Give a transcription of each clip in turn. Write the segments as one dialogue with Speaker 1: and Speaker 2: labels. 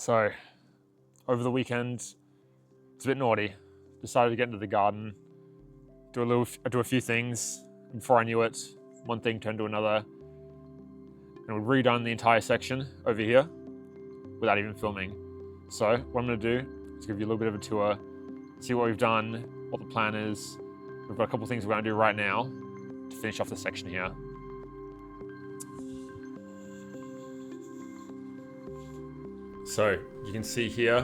Speaker 1: So, over the weekend, it's a bit naughty. Decided to get into the garden, do a few things. Before I knew it, one thing turned to another, and we've redone the entire section over here without even filming. So, what I'm going to do is give you a little bit of a tour, see what we've done, what the plan is. We've got a couple of things we're going to do right now to finish off the section here. So you can see here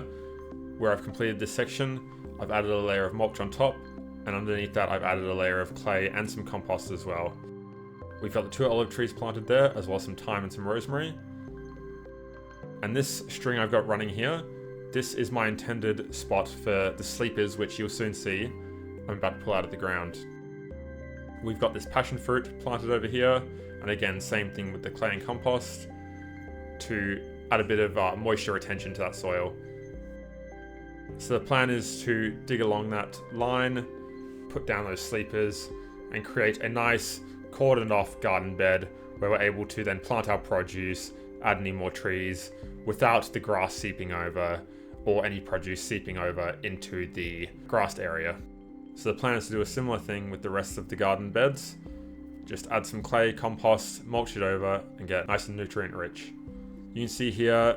Speaker 1: where I've completed this section, I've added a layer of mulch on top, and underneath that I've added a layer of clay and some compost as well. We've got the 2 olive trees planted there, as well as some thyme and some rosemary. And this string I've got running here, this is my intended spot for the sleepers, which you'll soon see I'm about to pull out of the ground. We've got this passion fruit planted over here, and again, same thing with the clay and compost to add a bit of moisture retention to that soil. So the plan is to dig along that line, put down those sleepers, and create a nice cordoned off garden bed where we're able to then plant our produce, add any more trees without the grass seeping over or any produce seeping over into the grassed area. So the plan is to do a similar thing with the rest of the garden beds. Just add some clay, compost, mulch it over, and get nice and nutrient rich. You can see here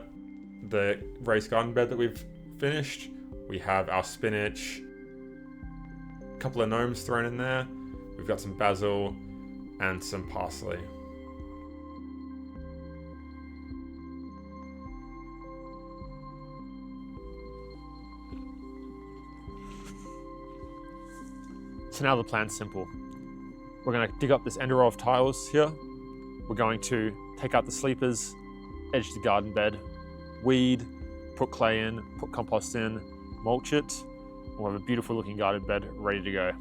Speaker 1: the raised garden bed that we've finished. We have our spinach, a couple of gnomes thrown in there. We've got some basil and some parsley. So now the plan's simple. We're going to dig up this end row of tiles here. We're going to take out the sleepers, edge the garden bed, weed, put clay in, put compost in, mulch it, and we'll have a beautiful looking garden bed ready to go.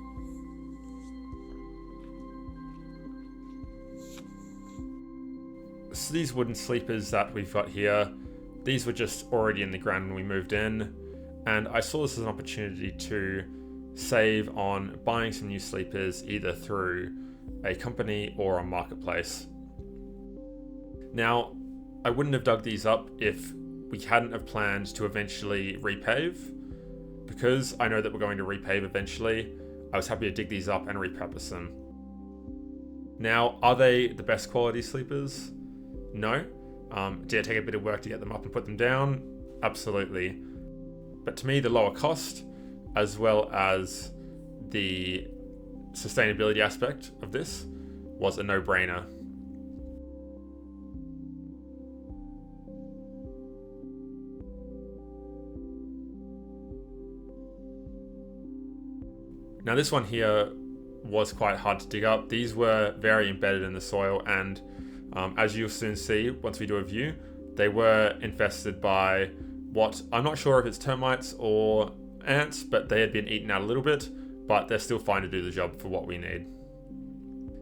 Speaker 1: So these wooden sleepers that we've got here, these were just already in the ground when we moved in, and I saw this as an opportunity to save on buying some new sleepers either through a company or a marketplace. Now, I wouldn't have dug these up if we hadn't have planned to eventually repave. Because I know that we're going to repave eventually, I was happy to dig these up and repurpose them. Now, are they the best quality sleepers? No. Did it take a bit of work to get them up and put them down? Absolutely. But to me, the lower cost, as well as the sustainability aspect of this, was a no-brainer. Now this one here was quite hard to dig up. These were very embedded in the soil, and as you'll soon see once we do a view, they were infested by what, I'm not sure if it's termites or ants, but they had been eaten out a little bit, but they're still fine to do the job for what we need.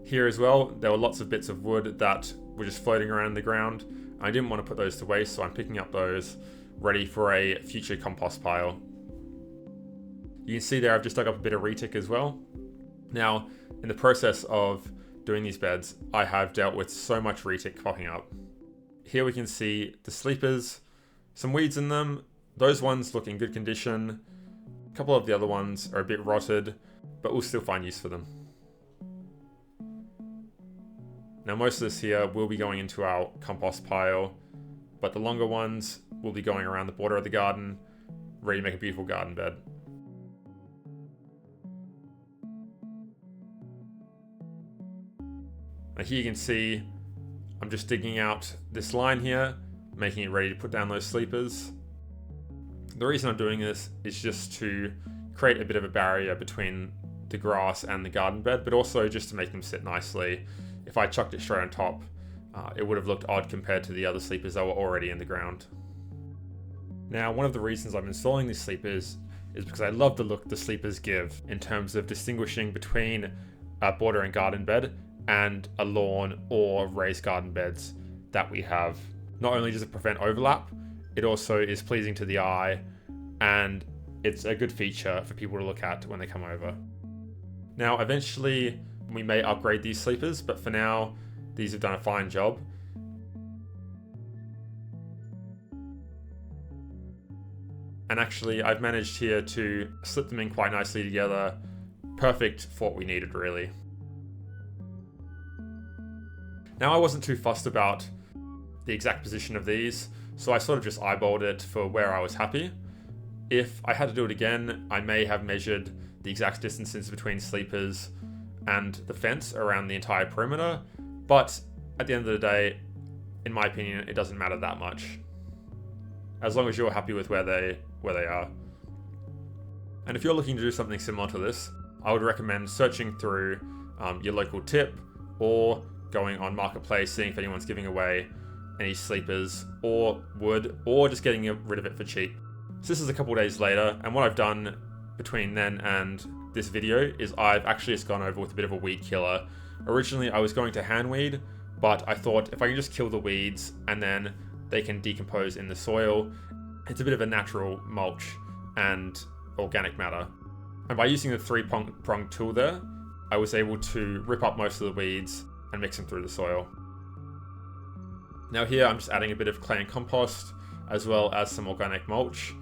Speaker 1: Here as well, there were lots of bits of wood that were just floating around the ground. I didn't want to put those to waste, so I'm picking up those ready for a future compost pile. You can see there I've just dug up a bit of retic as well. Now, in the process of doing these beds, I have dealt with so much retic popping up. Here we can see the sleepers, some weeds in them. Those ones look in good condition. A couple of the other ones are a bit rotted, but we'll still find use for them. Now most of this here will be going into our compost pile, but the longer ones will be going around the border of the garden, ready to make a beautiful garden bed. Now here you can see I'm just digging out this line here, making it ready to put down those sleepers. The reason I'm doing this is just to create a bit of a barrier between the grass and the garden bed, but also just to make them sit nicely. If I chucked it straight on top, it would have looked odd compared to the other sleepers that were already in the ground. Now, one of the reasons I'm installing these sleepers is because I love the look the sleepers give in terms of distinguishing between a border and garden bed and a lawn or raised garden beds that we have. Not only does it prevent overlap, it also is pleasing to the eye, and it's a good feature for people to look at when they come over. Now, eventually we may upgrade these sleepers, but for now, these have done a fine job. And actually, I've managed here to slip them in quite nicely together. Perfect for what we needed, really. Now, I wasn't too fussed about the exact position of these, so I sort of just eyeballed it for where I was happy. If I had to do it again, I may have measured the exact distances between sleepers and the fence around the entire perimeter, but at the end of the day, in my opinion, it doesn't matter that much, as long as you're happy with where they are. And if you're looking to do something similar to this, I would recommend searching through your local tip, or going on Marketplace, seeing if anyone's giving away any sleepers or wood, or just getting rid of it for cheap. So this is a couple days later, and what I've done between then and this video is I've actually just gone over with a bit of a weed killer. Originally I was going to hand weed, but I thought if I can just kill the weeds and then they can decompose in the soil, it's a bit of a natural mulch and organic matter. And by using the 3-pronged tool there, I was able to rip up most of the weeds and mix them through the soil. Now here I'm just adding a bit of clay and compost, as well as some organic mulch.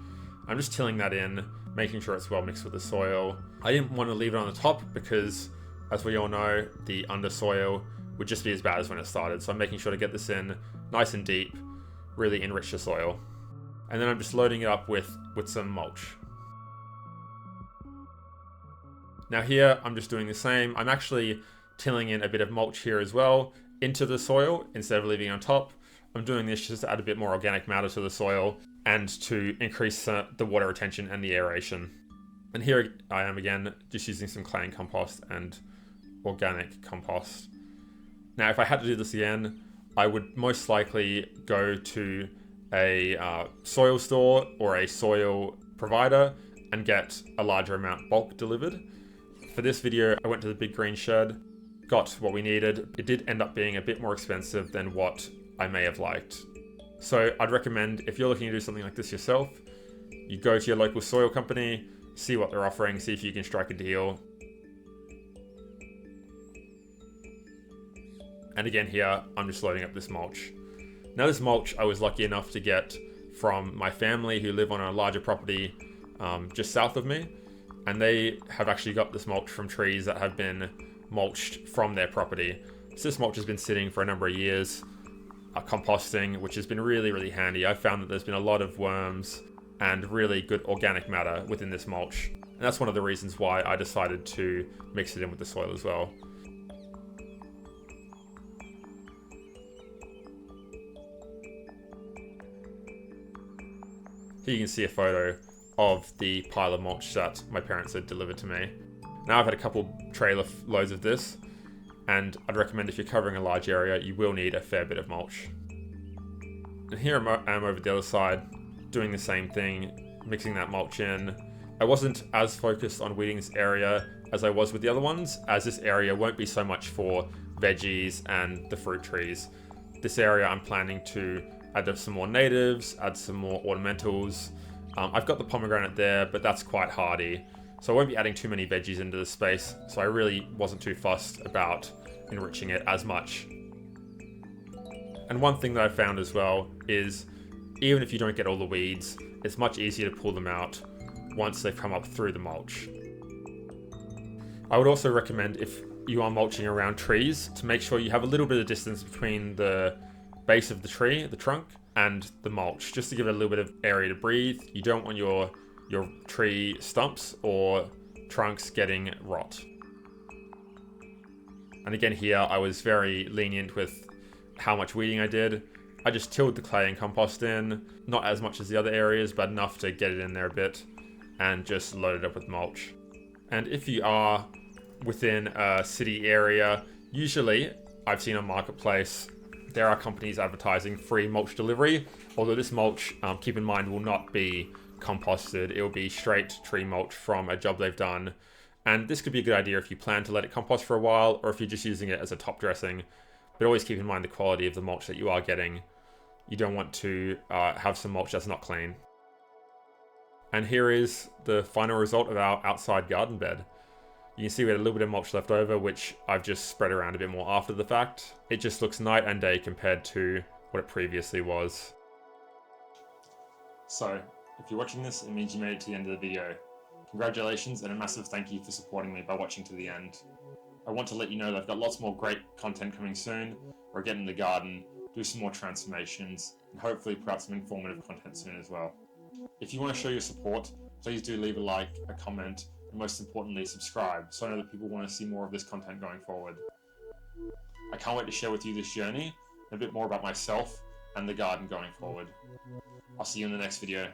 Speaker 1: I'm just tilling that in, making sure it's well mixed with the soil. I didn't want to leave it on the top because, as we all know, the undersoil would just be as bad as when it started. So I'm making sure to get this in nice and deep, really enrich the soil. And then I'm just loading it up with some mulch. Now here, I'm just doing the same. I'm actually tilling in a bit of mulch here as well into the soil instead of leaving it on top. I'm doing this just to add a bit more organic matter to the soil and to increase the water retention and the aeration. And here I am again, just using some clay and compost and organic compost. Now, if I had to do this again, I would most likely go to a soil store or a soil provider and get a larger amount bulk delivered. For this video, I went to the big green shed, got what we needed. It did end up being a bit more expensive than what I may have liked. So I'd recommend, if you're looking to do something like this yourself, you go to your local soil company, see what they're offering, see if you can strike a deal. And again here, I'm just loading up this mulch. Now this mulch I was lucky enough to get from my family who live on a larger property just south of me. And they have actually got this mulch from trees that have been mulched from their property. So this mulch has been sitting for a number of years, composting, which has been really, really handy. I've found that there's been a lot of worms and really good organic matter within this mulch. And that's one of the reasons why I decided to mix it in with the soil as well. Here you can see a photo of the pile of mulch that my parents had delivered to me. Now I've had a couple trailer loads of this, and I'd recommend if you're covering a large area, you will need a fair bit of mulch. And here I am over the other side, doing the same thing, mixing that mulch in. I wasn't as focused on weeding this area as I was with the other ones, as this area won't be so much for veggies and the fruit trees. This area I'm planning to add some more natives, add some more ornamentals. I've got the pomegranate there, but that's quite hardy. So I won't be adding too many veggies into this space, so I really wasn't too fussed about enriching it as much. And one thing that I found as well is, even if you don't get all the weeds, it's much easier to pull them out once they've come up through the mulch. I would also recommend, if you are mulching around trees, to make sure you have a little bit of distance between the base of the tree, the trunk, and the mulch, just to give it a little bit of area to breathe. You don't want your tree stumps or trunks getting rot. And again here, I was very lenient with how much weeding I did. I just tilled the clay and compost in, not as much as the other areas, but enough to get it in there a bit, and just load it up with mulch. And if you are within a city area, usually I've seen on Marketplace, there are companies advertising free mulch delivery, although this mulch, keep in mind, will not be composted. It will be straight tree mulch from a job they've done. And this could be a good idea if you plan to let it compost for a while, or if you're just using it as a top dressing. But always keep in mind the quality of the mulch that you are getting. You don't want to have some mulch that's not clean. And here is the final result of our outside garden bed. You can see we had a little bit of mulch left over, which I've just spread around a bit more after the fact. It just looks night and day compared to what it previously was. So, If you're watching this, it means you made it to the end of the video. Congratulations and a massive thank you for supporting me by watching to the end. I want to let you know that I've got lots more great content coming soon, or get in the garden, do some more transformations, and hopefully put out some informative content soon as well. If you want to show your support, please do leave a like, a comment, and most importantly subscribe, so I know that people want to see more of this content going forward. I can't wait to share with you this journey, and a bit more about myself and the garden going forward. I'll see you in the next video.